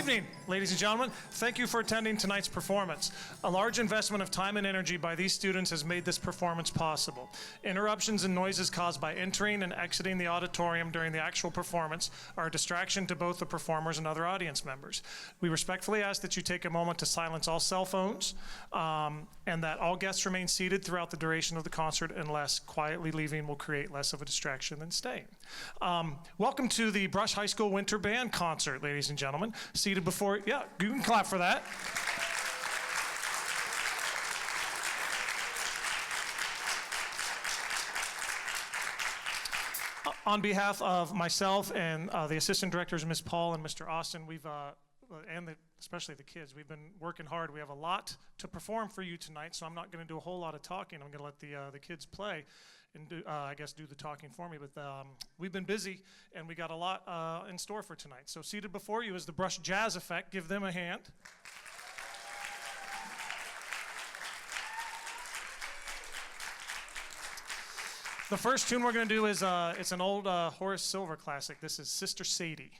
evening, ladies and gentlemen. Thank you for attending tonight's performance. A large investment of time and energy by these students has made this performance possible. Interruptions and noises caused by entering and exiting the auditorium during the actual performance are a distraction to both the performers and other audience members. We respectfully ask that you take a moment to silence all cell phones and that all guests remain seated throughout the duration of the concert, unless quietly leaving will create less of a distraction than staying. Welcome to the Brush High School Winter Band Concert, ladies and gentlemen. Seated before, yeah, you can clap for that. On behalf of myself and the assistant directors, Ms. Paul and Mr. Austin, especially the kids, we've been working hard. We have a lot to perform for you tonight, so I'm not going to do a whole lot of talking. I'm going to let the kids play and do the talking for me. But we've been busy, and we got a lot in store for tonight. So seated before you is the Brush Jazz Effect. Give them a hand. The first tune we're going to do is it's an old Horace Silver classic. This is Sister Sadie.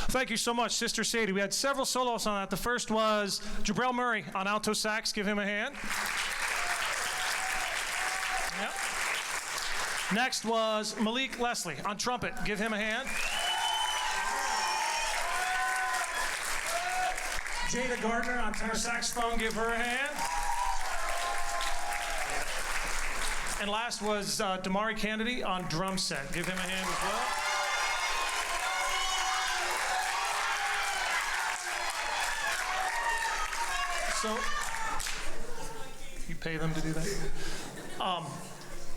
Thank you so much, Sister Sadie. We had several solos on that. The first was Jabril Murray on alto sax. Give him a hand. Yep. Next was Malik Leslie on trumpet. Give him a hand. Jada Gardner on tenor saxophone. Give her a hand. And last was Damari Kennedy on drum set. Give him a hand as well. So, you pay them to do that?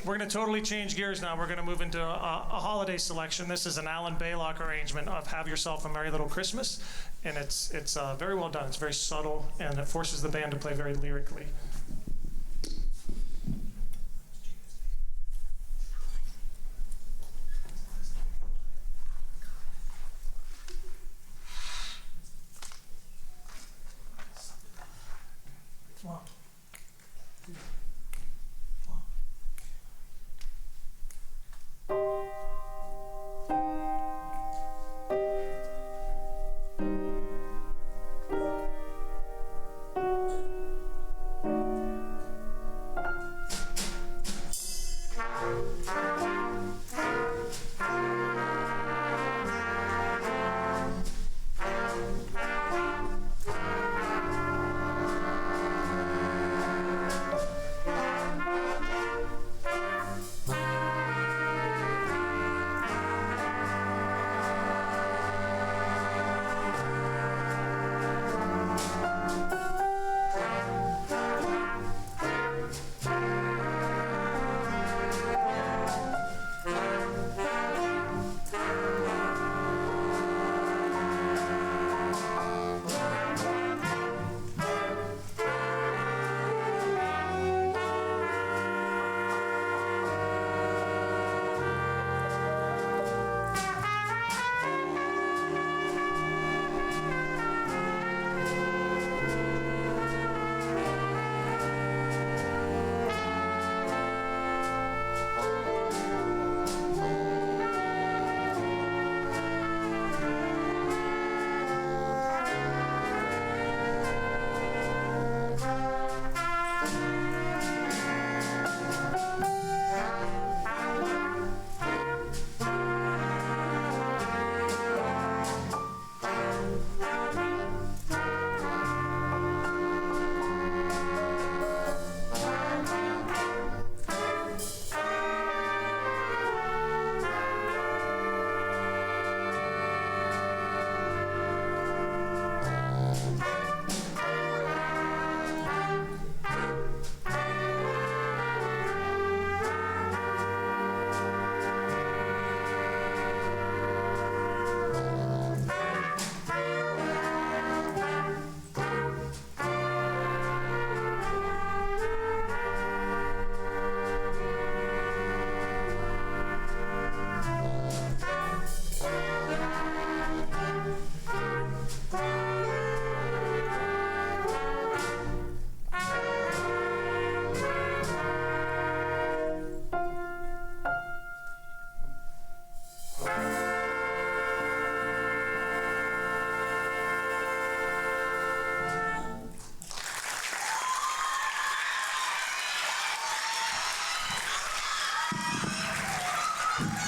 We're going to totally change gears now. We're going to move into a holiday selection. This is an Alan Baylock arrangement of Have Yourself a Merry Little Christmas. And it's very well done. It's very subtle, and it forces the band to play very lyrically.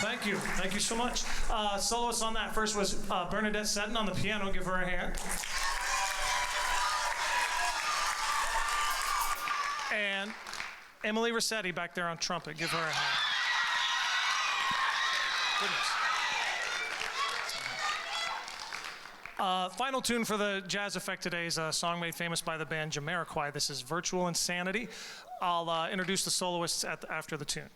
Thank you. Thank you so much. Soloists on that first was Bernadette Seton on the piano. Give her a hand. And Emily Rossetti back there on trumpet. Give her a hand. Goodness. Final tune for the Jazz Effect today is a song made famous by the band Jamiroquai. This is Virtual Insanity. I'll introduce the soloists after the tune.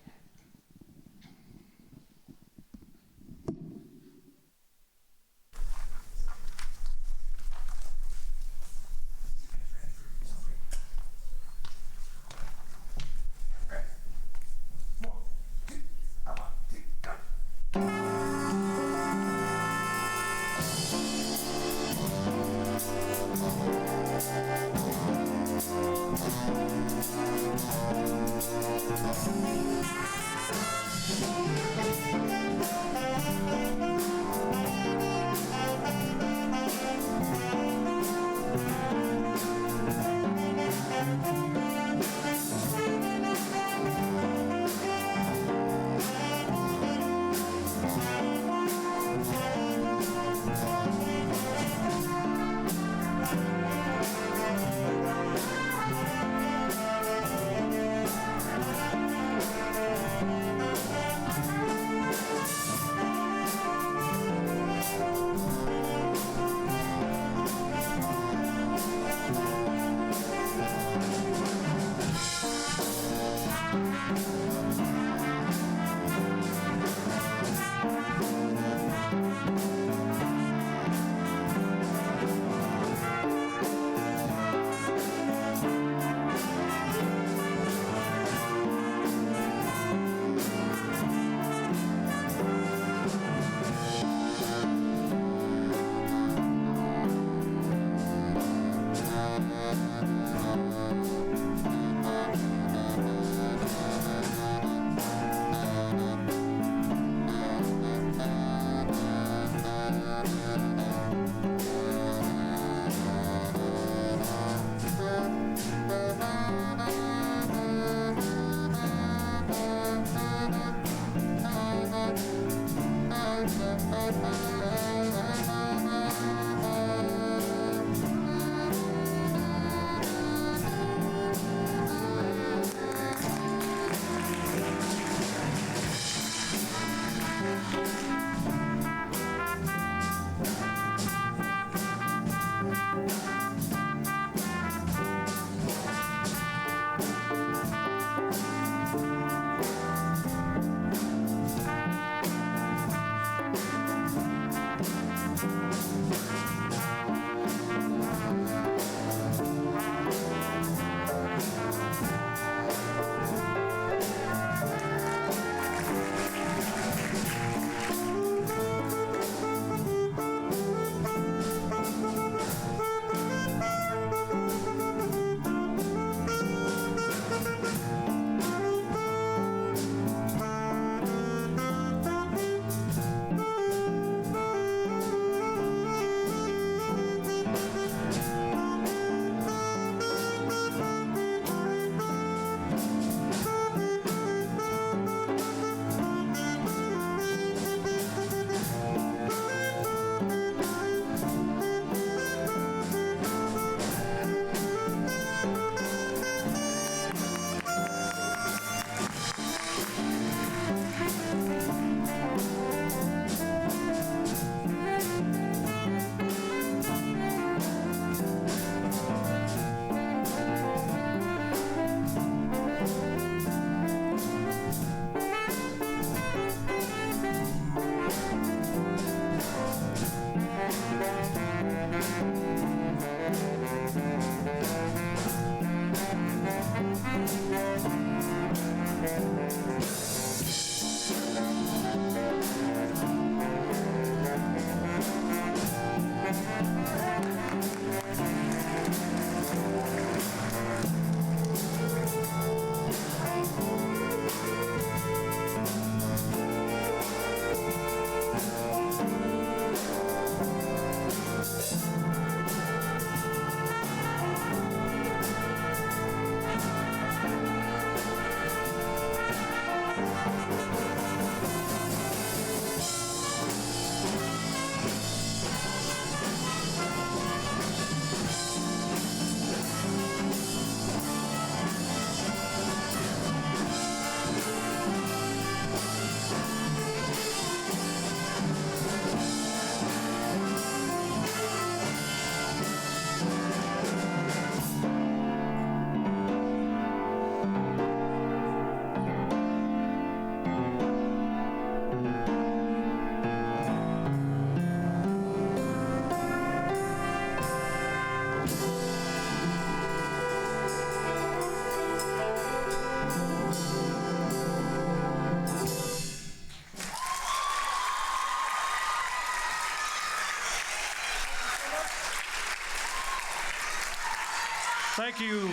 Thank you.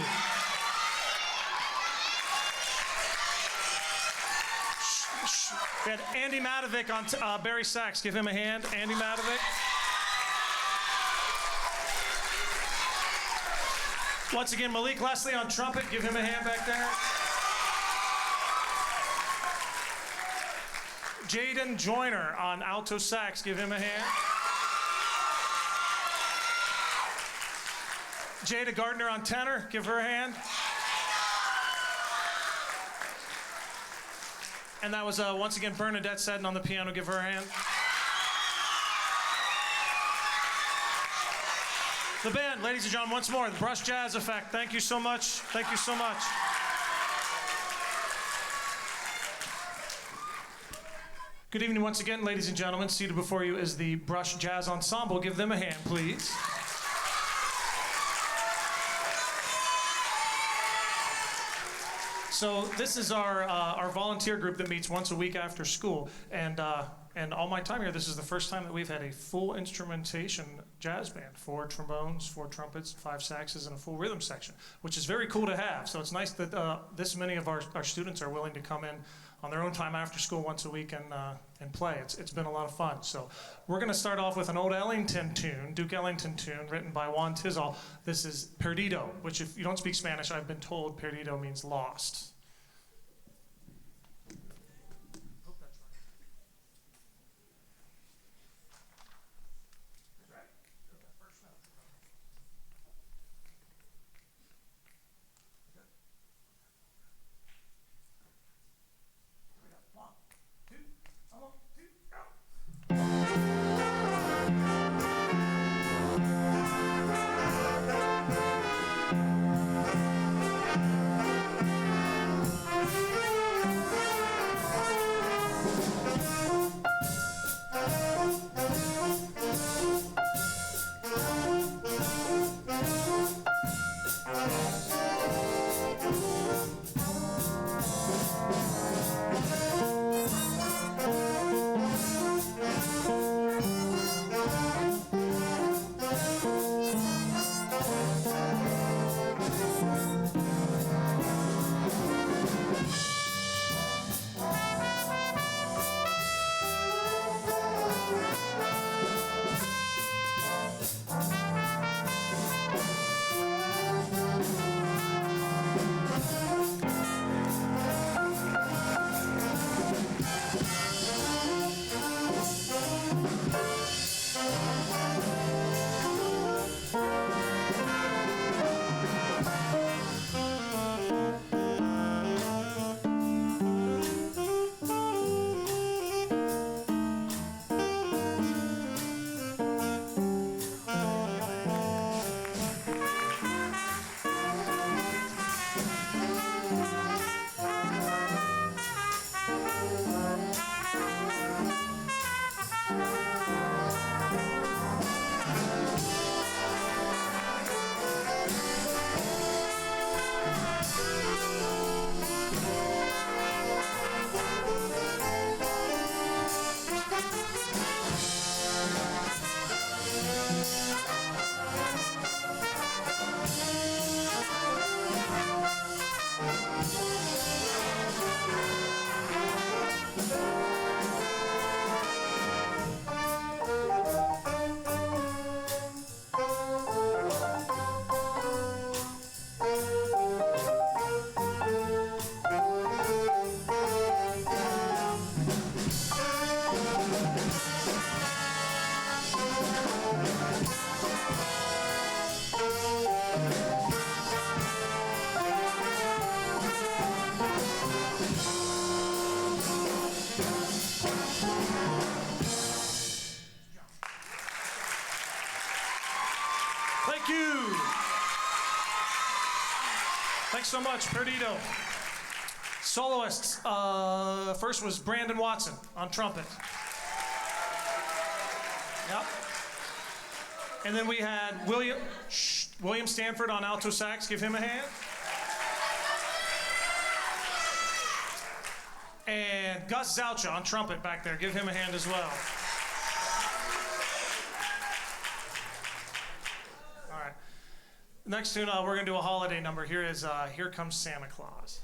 We had Andy Madovic on Barry sax. Give him a hand, Andy Madovic. Once again, Malik Leslie on trumpet. Give him a hand back there. Jaden Joyner on alto sax. Give him a hand. Jada Gardner on tenor. Give her a hand. And that was, once again, Bernadette Seddon on the piano. Give her a hand. The band, ladies and gentlemen, once more, the Brush Jazz Effect. Thank you so much. Thank you so much. Good evening once again, ladies and gentlemen. Seated before you is the Brush Jazz Ensemble. Give them a hand, please. So this is our volunteer group that meets once a week after school, and all my time here, this is the first time that we've had a full instrumentation jazz band, 4 trombones, 4 trumpets, 5 saxes, and a full rhythm section, which is very cool to have. So it's nice that this many of our students are willing to come in on their own time after school once a week and play. It's been a lot of fun. So we're going to start off with an old Ellington tune, Duke Ellington tune, written by Juan Tizol. This is Perdido, which if you don't speak Spanish, I've been told Perdido means lost. Thank you. Thanks so much, Perdido. Soloists, first was Brandon Watson on trumpet. Yep. And then we had William Stanford on alto sax. Give him a hand. And Gus Zaucha on trumpet back there. Give him a hand as well. All right. Next tune, we're going to do a holiday number. Here is Here Comes Santa Claus.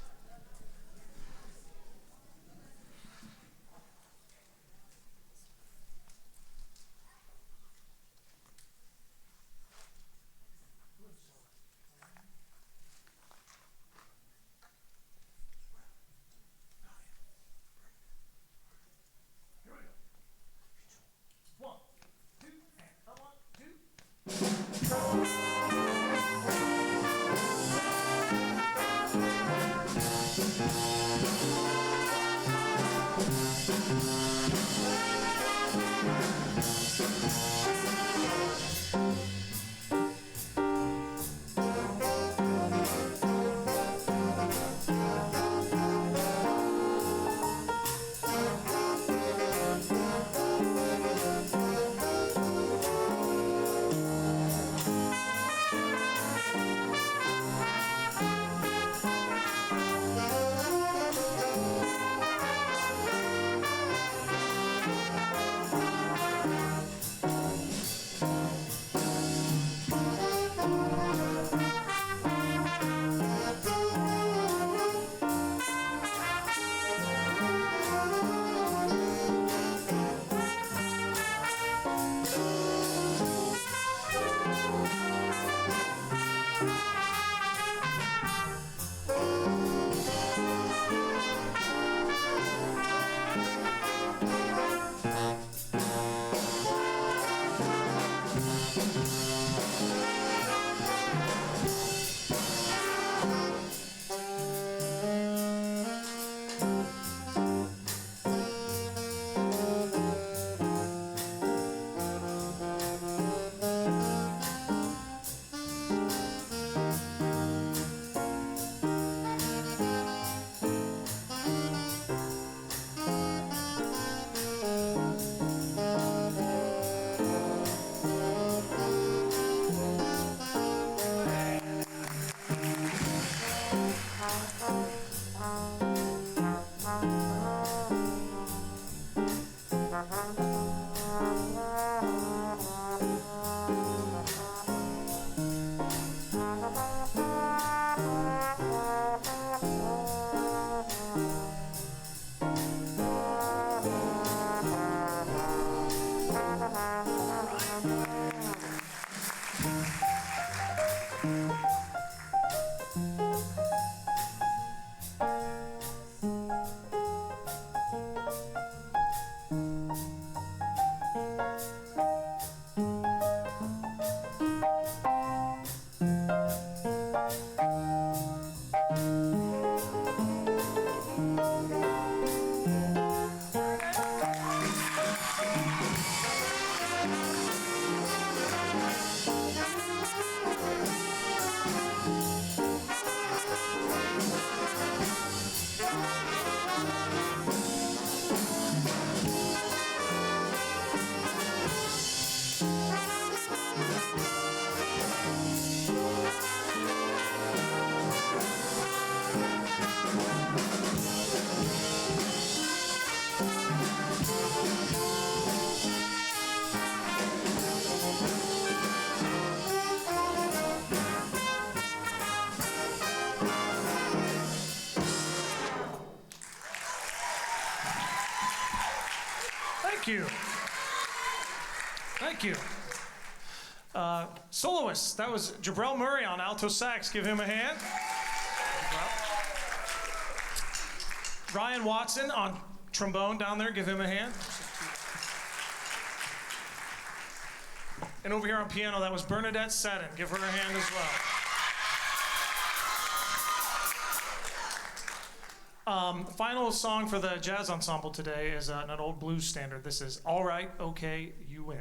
Thank you. Thank you. Soloists, that was Jabrell Murray on alto sax. Give him a hand. Ryan Watson on trombone down there. Give him a hand. And over here on piano, that was Bernadette Seddon. Give her a hand as well. Final song for the jazz ensemble today is an old blues standard. This is All Right, Okay, You Win.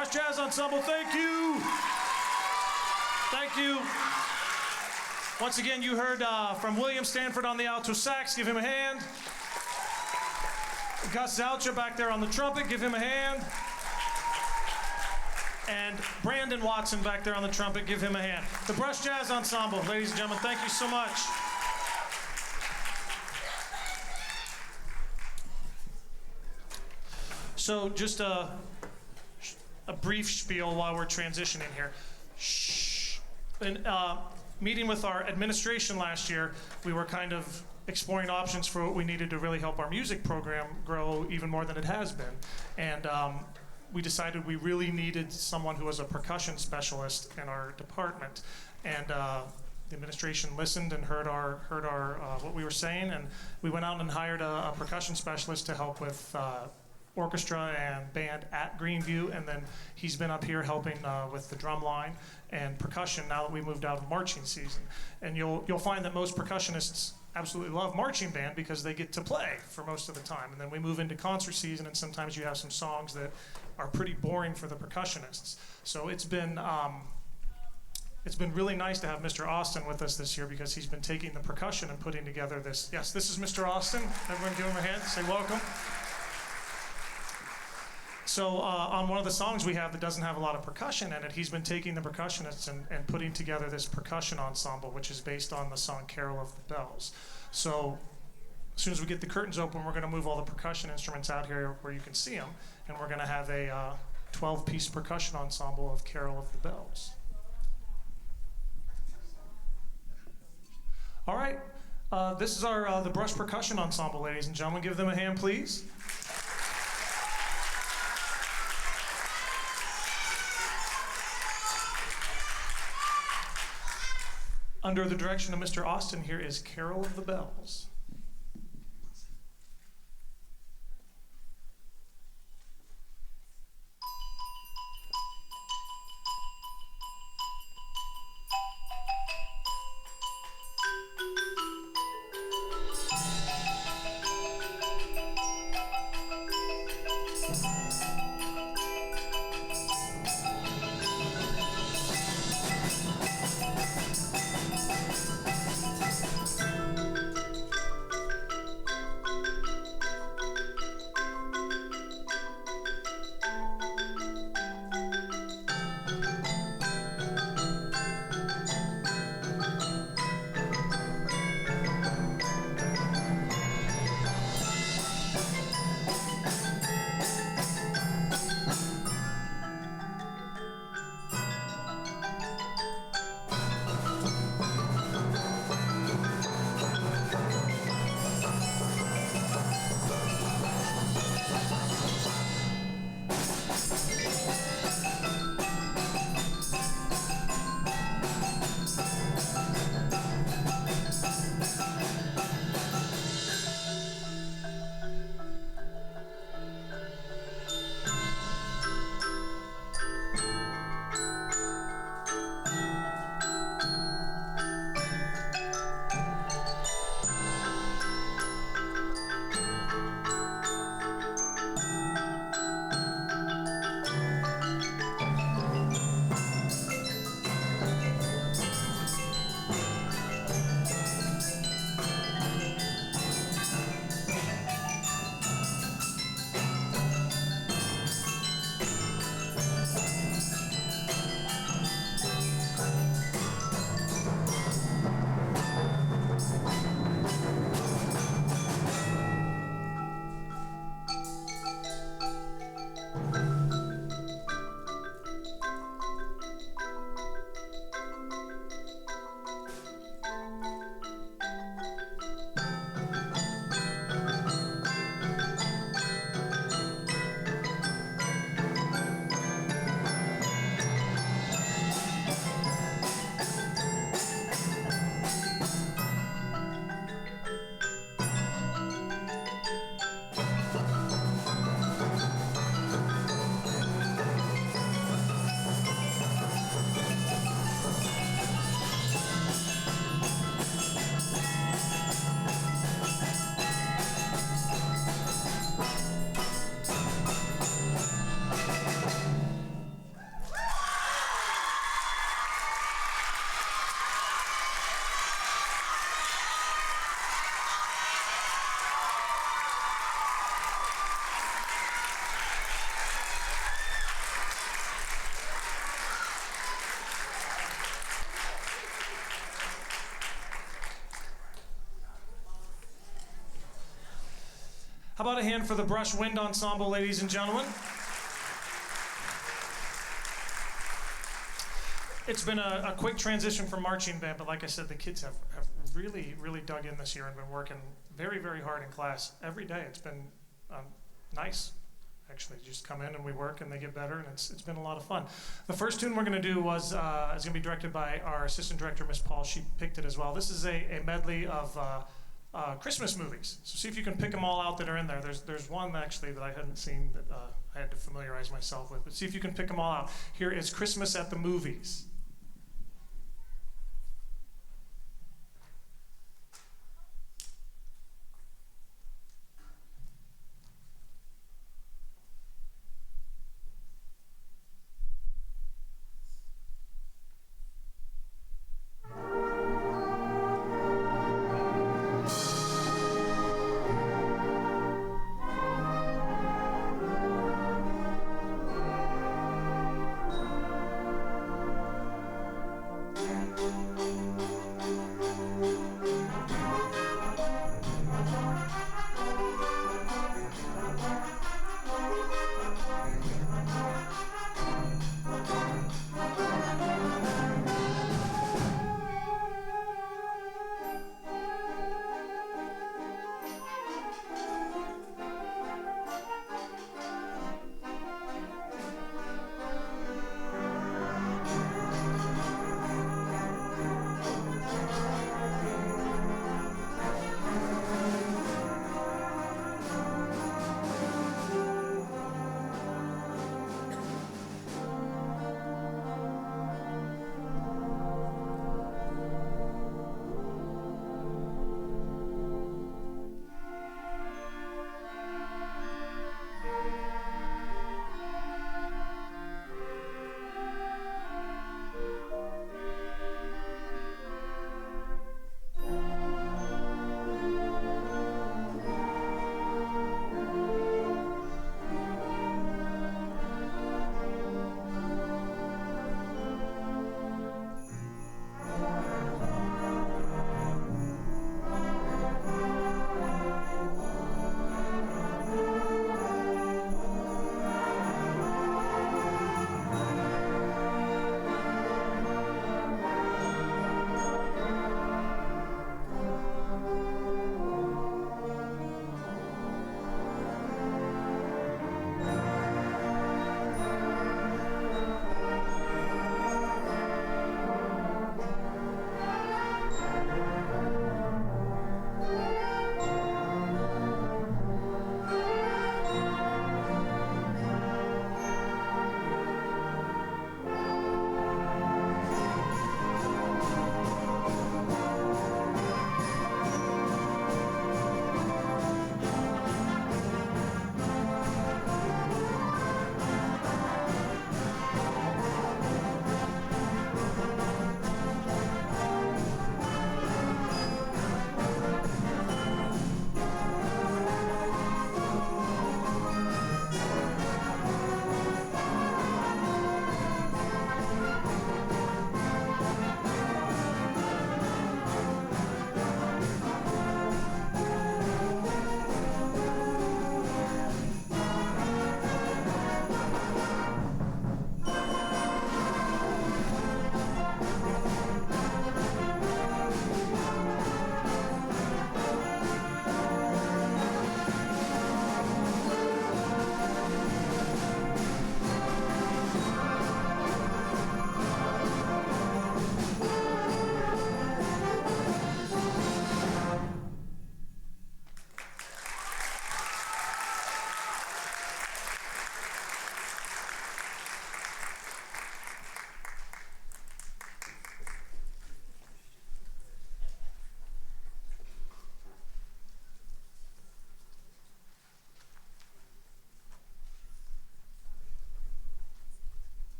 Brush Jazz Ensemble, thank you. Thank you. Once again, you heard from William Stanford on the alto sax. Give him a hand. Gus Zoucha back there on the trumpet. Give him a hand. And Brandon Watson back there on the trumpet. Give him a hand. The Brush Jazz Ensemble, ladies and gentlemen, thank you so much. So just a brief spiel while we're transitioning here. In meeting with our administration last year, we were kind of exploring options for what we needed to really help our music program grow even more than it has been. And we decided we really needed someone who was a percussion specialist in our department. And the administration listened and heard our what we were saying, and we went out and hired a percussion specialist to help with orchestra and band at Greenview, and then he's been up here helping with the drum line and percussion now that we moved out of marching season. And you'll find that most percussionists absolutely love marching band because they get to play for most of the time. And then we move into concert season, and sometimes you have some songs that are pretty boring for the percussionists. So it's been really nice to have Mr. Austin with us this year because he's been taking the percussion and putting together this. Yes, this is Mr. Austin. Everyone give him a hand, say welcome. So on one of the songs we have that doesn't have a lot of percussion in it, he's been taking the percussionists and putting together this percussion ensemble, which is based on the song Carol of the Bells. So as soon as we get the curtains open, we're going to move all the percussion instruments out here where you can see them, and we're going to have a 12-piece percussion ensemble of Carol of the Bells. All right, this is our the Brush Percussion Ensemble, ladies and gentlemen. Give them a hand, please. Under the direction of Mr. Austin, here is Carol of the Bells. How about a hand for the Brush Wind Ensemble, ladies and gentlemen? It's been a quick transition from marching band, but like I said, the kids have really, really dug in this year and been working very, very hard in class every day. It's been nice, actually. You just come in and we work and they get better, and it's been a lot of fun. The first tune we're going to do is going to be directed by our assistant director, Miss Paul. She picked it as well. This is a medley of Christmas movies. So see if you can pick them all out that are in there. There's one actually that I hadn't seen that I had to familiarize myself with, but see if you can pick them all out. Here is Christmas at the Movies.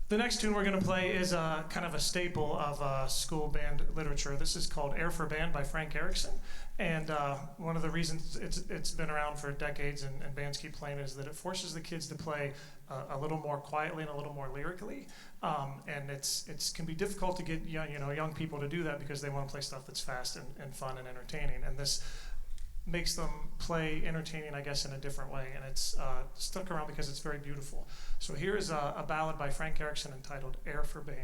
The next tune we're going to play is kind of a staple of school band literature. This is called Air for Band by Frank Erickson. And one of the reasons it's been around for decades and bands keep playing is that it forces the kids to play a little more quietly and a little more lyrically. And it's can be difficult to get young people to do that because they want to play stuff that's fast and fun and entertaining. And this makes them play entertaining, I guess, in a different way. And it's stuck around because it's very beautiful. So here is a ballad by Frank Erickson entitled Air for Band.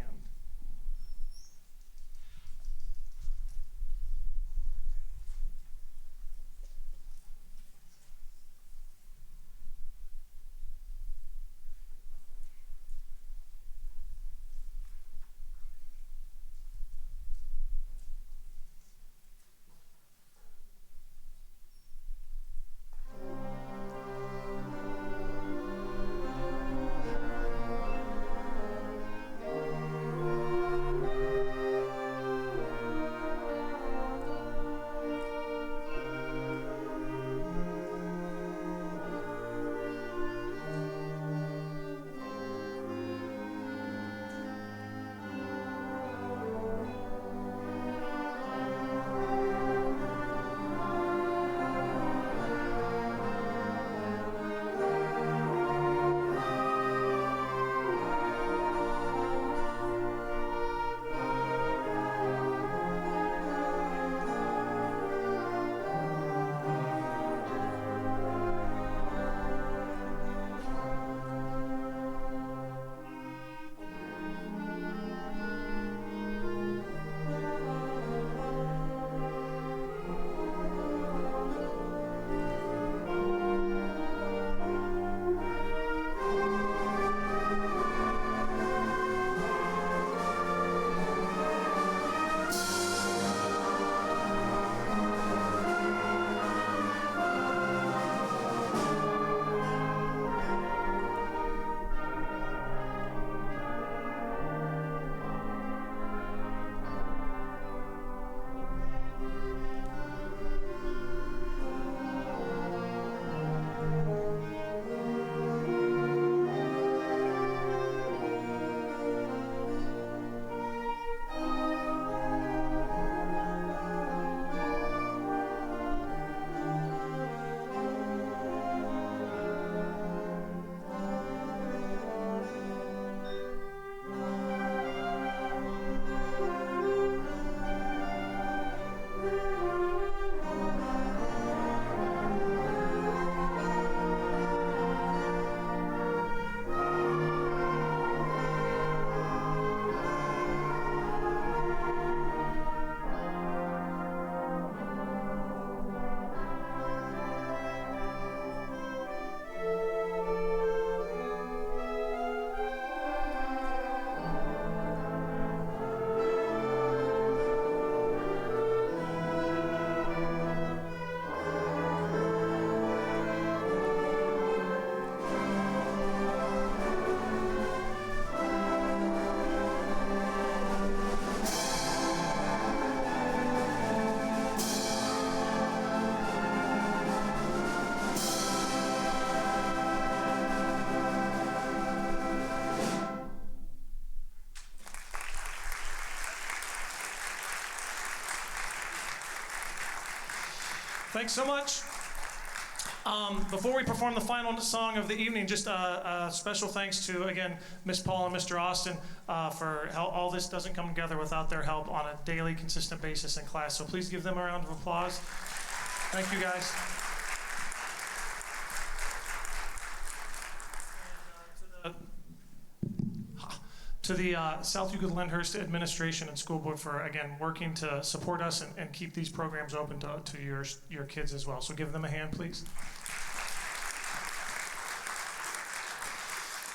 Thanks so much. Before we perform the final song of the evening, just a special thanks to, again, Miss Paul and Mr. Austin for how all this doesn't come together without their help on a daily, consistent basis in class. So please give them a round of applause. Thank you, guys. To the South Euclid Lyndhurst administration and school board for, again, working to support us and keep these programs open to your kids as well. So give them a hand, please.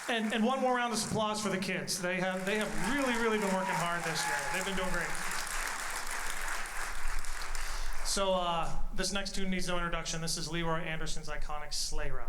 And one more round of applause for the kids. They have really been working hard this year. They've been doing great. So this next tune needs no introduction. This is Leroy Anderson's iconic Sleigh Ride.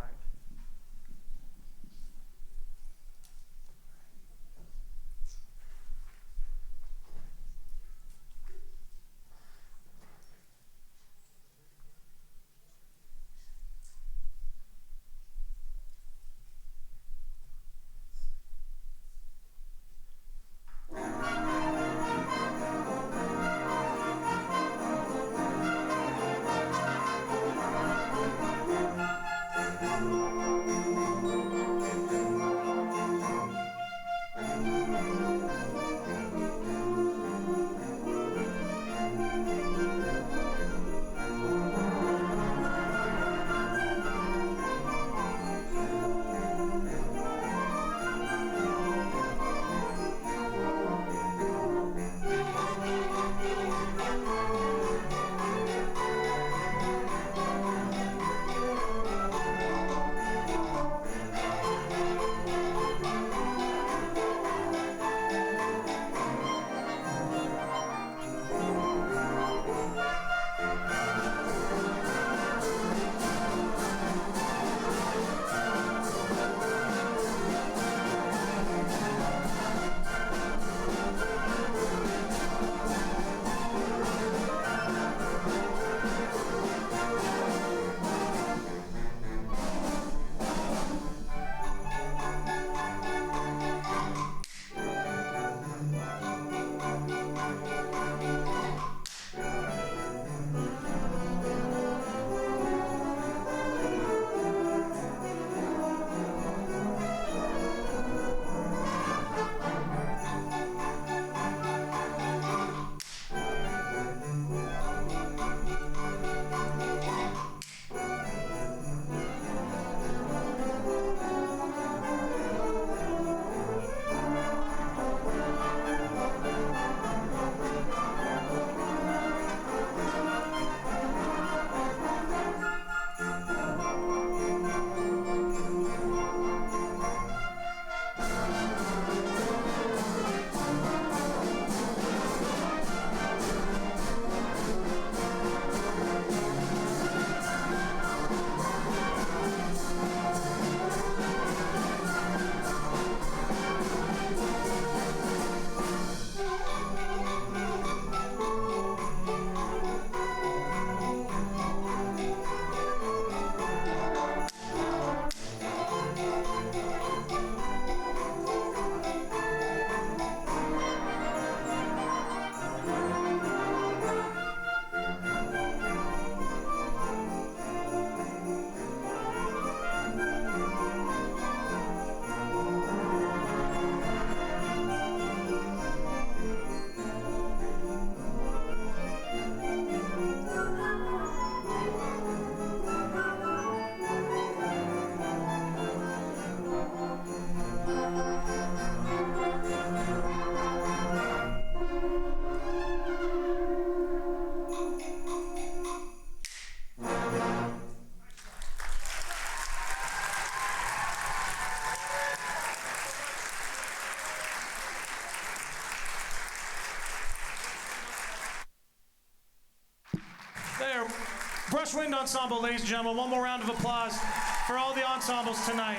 Brush Wind Ensemble, ladies and gentlemen. One more round of applause for all the ensembles tonight.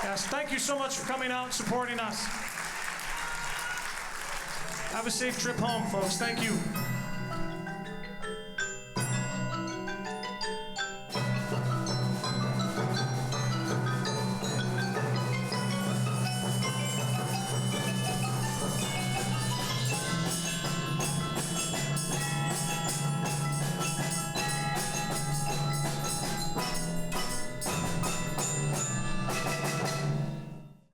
Yes, thank you so much for coming out and supporting us. Have a safe trip home, folks. Thank you.